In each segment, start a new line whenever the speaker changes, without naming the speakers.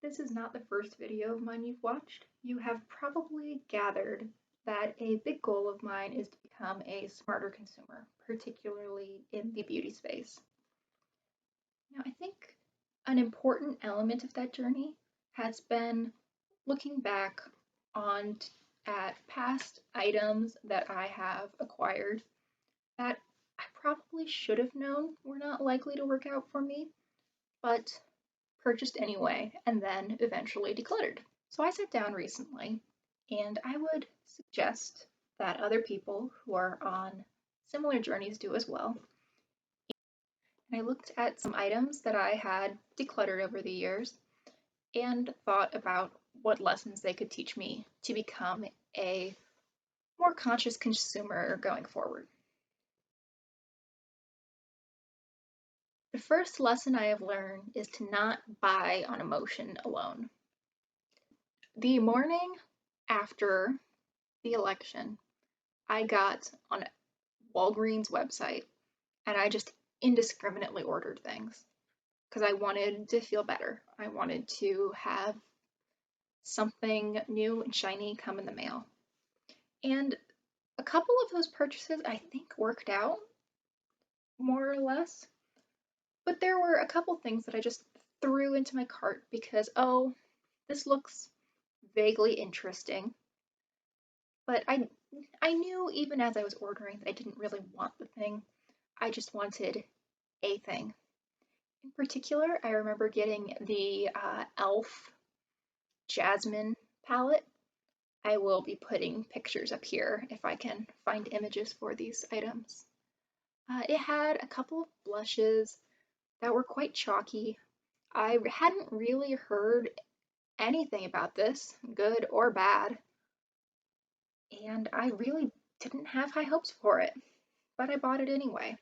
this is not the first video of mine you've watched, you have probably gathered that a big goal of mine is to become a smarter consumer, particularly in the beauty space. Now, I think an important element of that journey has been looking back on at past items that I have acquired that I probably should have known were not likely to work out for me, but purchased anyway, and then eventually decluttered. So I sat down recently, and I would suggest that other people who are on similar journeys do as well. And I looked at some items that I had decluttered over the years and thought about what lessons they could teach me to become a more conscious consumer going forward. The first lesson I have learned is to not buy on emotion alone. The morning after the election, I got on Walgreens' website and I just indiscriminately ordered things because I wanted to feel better. I wanted to have something new and shiny come in the mail. And a couple of those purchases I think worked out more or less, but there were a couple things that I just threw into my cart because, oh, this looks vaguely interesting. But I knew even as I was ordering that I didn't really want the thing. I just wanted a thing. In particular, I remember getting the e.l.f. Jasmine palette. I will be putting pictures up here if I can find images for these items. It had a couple of blushes that were quite chalky. I hadn't really heard anything about this, good or bad, and I really didn't have high hopes for it, but I bought it anyway.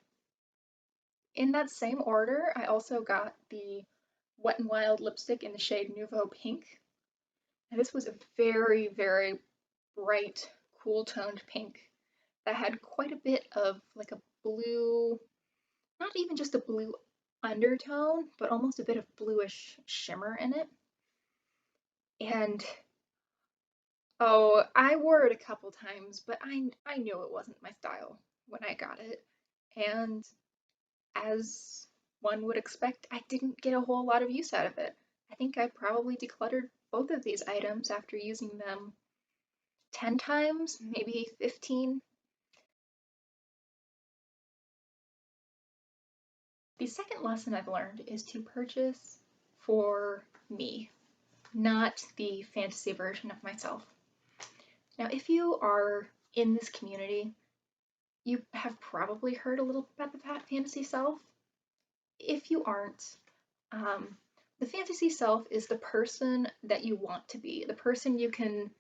In that same order, I also got the Wet n Wild lipstick in the shade Nouveau Pink. And this was a very, very bright, cool toned pink that had quite a bit of like a blue, not even just a blue undertone, but almost a bit of bluish shimmer in it. And oh, I wore it a couple times, but I knew it wasn't my style when I got it. And as one would expect, I didn't get a whole lot of use out of it. I think I probably decluttered both of these items after using them 10 times, maybe 15. The second lesson I've learned is to purchase for me, not the fantasy version of myself. Now, if you are in this community, you have probably heard a little about the fantasy self. If you aren't, the fantasy self is the person that you want to be, the person you can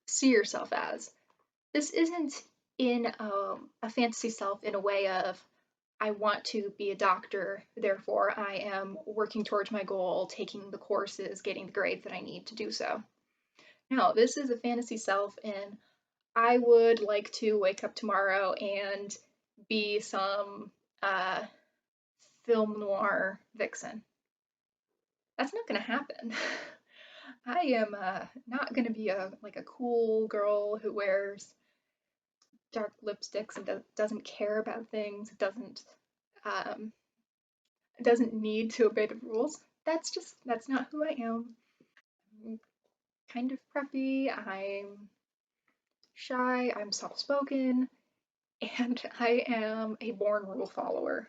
see yourself as. This isn't in a fantasy self in a way of, I want to be a doctor, therefore I am working towards my goal, taking the courses, getting the grades that I need to do so. No, this is a fantasy self in, I would like to wake up tomorrow and be some film noir vixen. That's not going to happen. I am not going to be a cool girl who wears dark lipsticks and doesn't care about things, um, doesn't need to obey the rules. That's not who I am. I'm kind of preppy. I'm shy. I'm soft-spoken, and I am a born rule follower.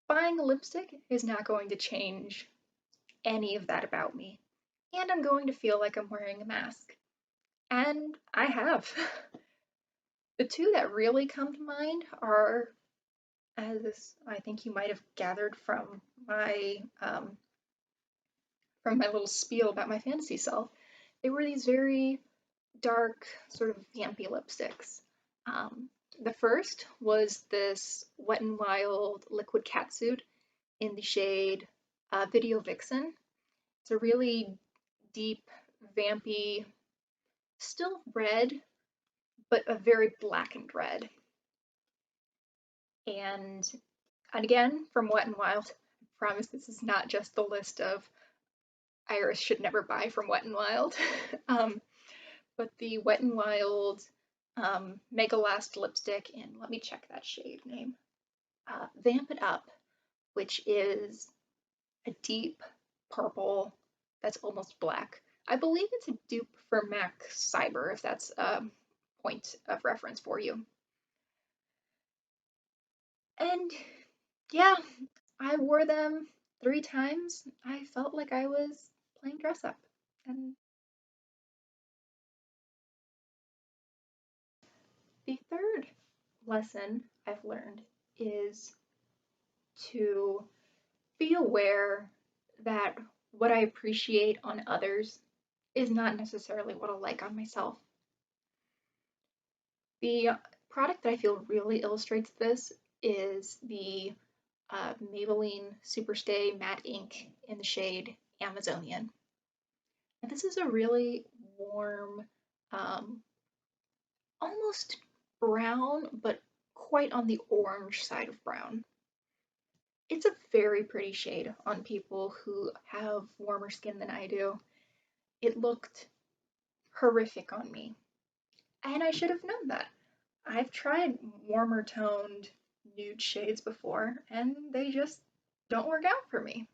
Buying a lipstick is not going to change any of that about me, and I'm going to feel like I'm wearing a mask. And I have. The two that really come to mind are, as I think you might have gathered from my little spiel about my fantasy self, they were these very dark, sort of vampy lipsticks. The first was this Wet n Wild liquid catsuit in the shade Video Vixen. It's a really deep, vampy, still red, but a very blackened red. And again, from Wet n Wild, I promise this is not just the list of Iris should never buy from Wet n Wild. um, but the Wet n Wild Mega Last lipstick in, let me check that shade name, Vamp It Up, which is a deep purple that's almost black. I believe it's a dupe for MAC Cyber, if that's a point of reference for you. And yeah, I wore them 3 times. I felt like I was playing dress up. And the third lesson I've learned is to be aware that what I appreciate on others is not necessarily what I like on myself. The product that I feel really illustrates this is the Maybelline Superstay Matte Ink in the shade Amazonian. And this is a really warm, um, almost brown, but quite on the orange side of brown. It's a very pretty shade on people who have warmer skin than I do. It looked horrific on me, and I should have known that. I've tried warmer toned nude shades before, and they just don't work out for me.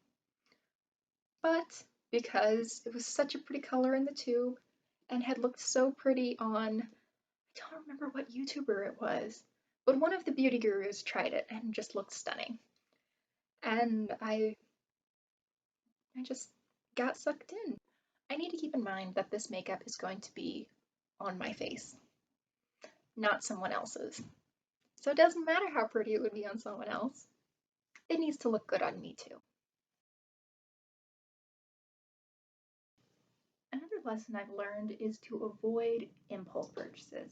But because it was such a pretty color in the tube and had looked so pretty on, I don't remember what YouTuber it was, but one of the beauty gurus tried it and just looked stunning. And I just got sucked in. I need to keep in mind that this makeup is going to be on my face, not someone else's. So it doesn't matter how pretty it would be on someone else. It needs to look good on me too. Another lesson I've learned is to avoid impulse purchases.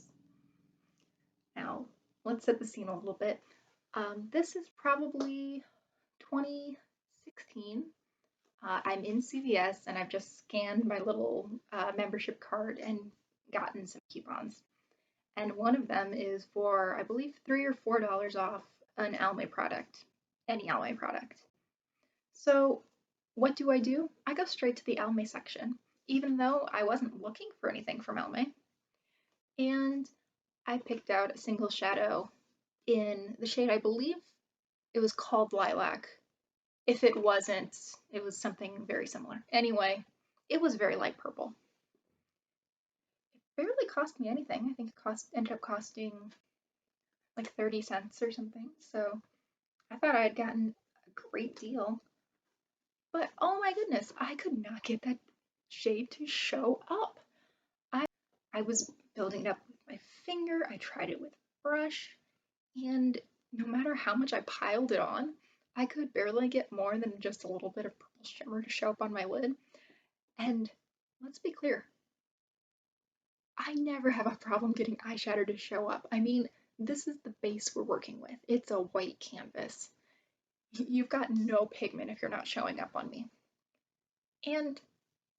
Now, let's set the scene a little bit. This is probably 2016. I'm in CVS and I've just scanned my little membership card and gotten some coupons. And one of them is for, I believe, $3 or $4 off an Almay product, any Almay product. So what do? I go straight to the Almay section, even though I wasn't looking for anything from Almay. And I picked out a single shadow in the shade, I believe it was called Lilac. If it wasn't, it was something very similar. Anyway, it was very light purple. It barely cost me anything. I think it ended up costing like 30 cents or something. So I thought I had gotten a great deal. But oh my goodness, I could not get that shade to show up. I was building it up with my finger. I tried it with a brush, and no matter how much I piled it on, I could barely get more than just a little bit of purple shimmer to show up on my lid. And let's be clear, I never have a problem getting eyeshadow to show up. I mean, this is the base we're working with. It's a white canvas. You've got no pigment if you're not showing up on me. And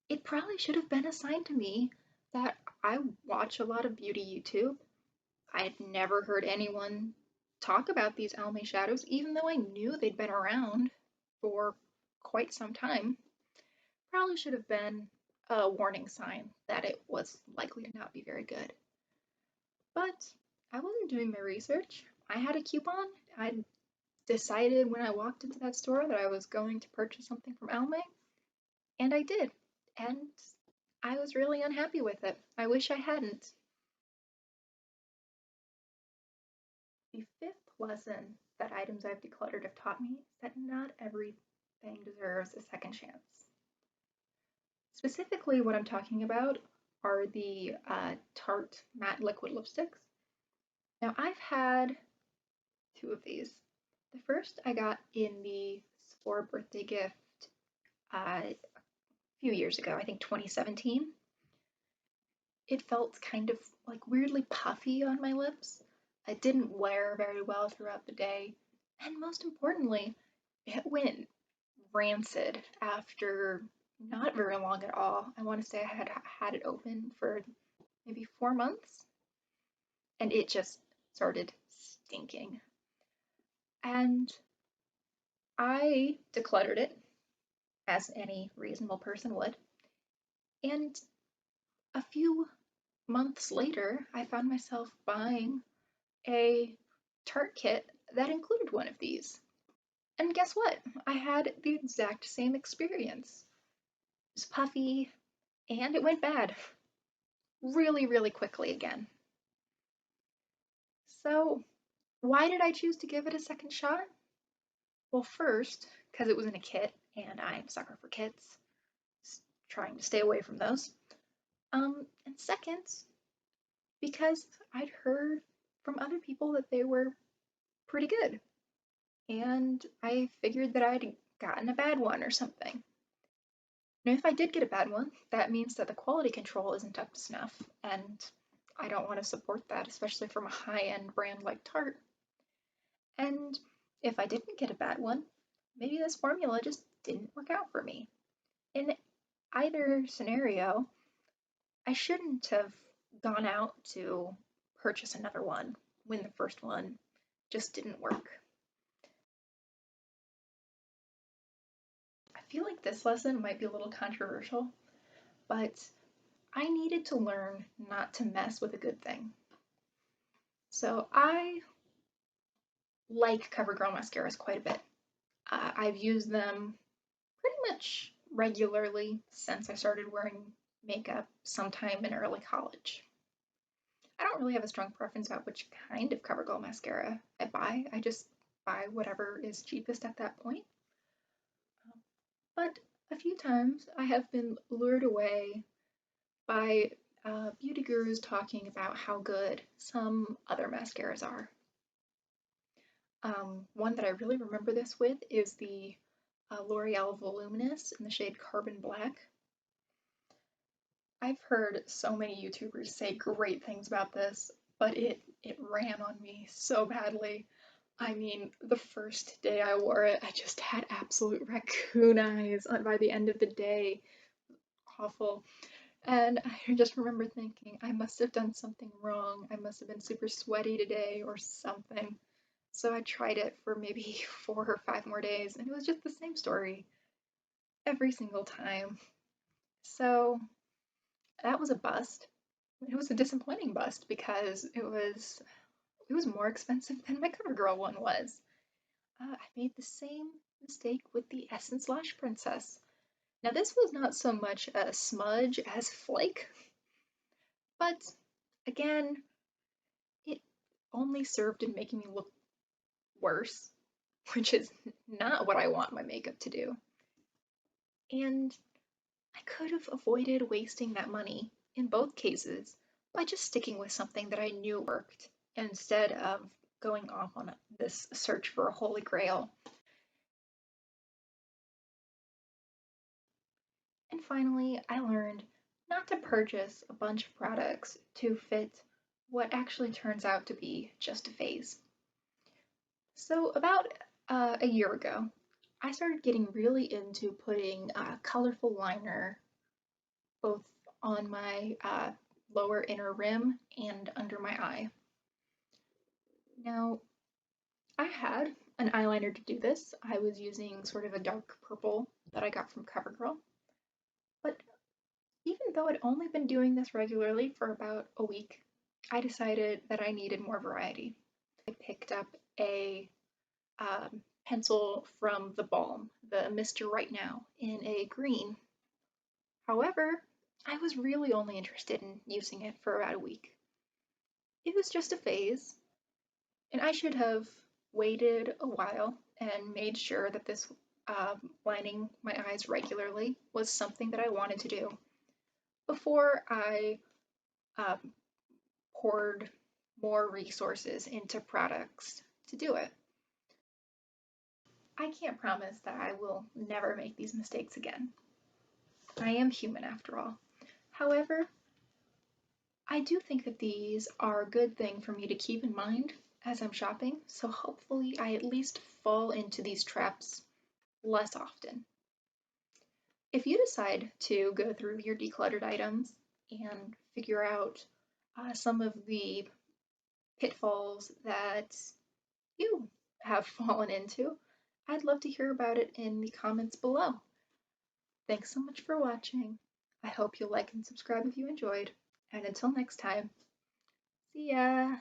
it probably should have been a sign to me that I watch a lot of beauty YouTube. I'd never heard anyone talk about these Almay shadows, even though I knew they'd been around for quite some time. Probably should have been a warning sign that it was likely to not be very good. But I wasn't doing my research. I had a coupon. I decided when I walked into that store that I was going to purchase something from Almay, and I did. And I was really unhappy with it. I wish I hadn't. The fifth lesson that items I've decluttered have taught me is that not everything deserves a second chance. Specifically, what I'm talking about are the Tarte matte liquid lipsticks. Now, I've had 2 of these. The first I got in the Sephora birthday gift a few years ago, I think 2017. It felt kind of like weirdly puffy on my lips. It didn't wear very well throughout the day. And most importantly, it went rancid after not very long at all. I want to say I had had it open for maybe 4 months, and it just started stinking. And I decluttered it, as any reasonable person would, and a few months later, I found myself buying a tart kit that included one of these. And guess what? I had the exact same experience. It was puffy, and it went bad really, really quickly again. So, why did I choose to give it a second shot? Well, first, because it was in a kit, and I'm a sucker for kits, trying to stay away from those. And second, because I'd heard from other people that they were pretty good, and I figured that I'd gotten a bad one or something. Now, if I did get a bad one, that means that the quality control isn't up to snuff, and I don't want to support that, especially from a high-end brand like Tarte. And if I didn't get a bad one, maybe this formula just didn't work out for me. In either scenario, I shouldn't have gone out to purchase another one when the first one just didn't work. I feel like this lesson might be a little controversial, but I needed to learn not to mess with a good thing. So I like CoverGirl mascaras quite a bit. I've used them pretty much regularly since I started wearing makeup sometime in early college. I don't really have a strong preference about which kind of CoverGirl mascara I buy. I just buy whatever is cheapest at that point. But a few times I have been lured away by beauty gurus talking about how good some other mascaras are. One that I really remember this with is the L'Oreal Voluminous in the shade Carbon Black. I've heard so many YouTubers say great things about this, but it ran on me so badly. I mean, the first day I wore it, I just had absolute raccoon eyes by the end of the day. Awful. And I just remember thinking, I must have done something wrong. I must have been super sweaty today or something. So I tried it for maybe 4 or 5 more days, and it was just the same story every single time. So that was a bust. It was a disappointing bust because it was more expensive than my CoverGirl one was. I made the same mistake with the Essence Lash Princess. Now this was not so much a smudge as flake, but again, it only served in making me look worse, which is not what I want my makeup to do. And I could have avoided wasting that money in both cases by just sticking with something that I knew worked instead of going off on this search for a holy grail. And finally, I learned not to purchase a bunch of products to fit what actually turns out to be just a phase. So, about a year ago, I started getting really into putting colorful liner both on my lower inner rim and under my eye. Now, I had an eyeliner to do this. I was using sort of a dark purple that I got from CoverGirl. But even though I'd only been doing this regularly for about a week, I decided that I needed more variety. I picked up a pencil from the Balm, the Mr. Right Now, in a green. However, I was really only interested in using it for about a week. It was just a phase, and I should have waited a while and made sure that this lining my eyes regularly was something that I wanted to do before I um, poured more resources into products to do it. I can't promise that I will never make these mistakes again. I am human after all. However, I do think that these are a good thing for me to keep in mind as I'm shopping, so hopefully I at least fall into these traps less often. If you decide to go through your decluttered items and figure out some of the pitfalls that you have fallen into, I'd love to hear about it in the comments below. Thanks so much for watching. I hope you'll like and subscribe if you enjoyed, and until next time, see ya!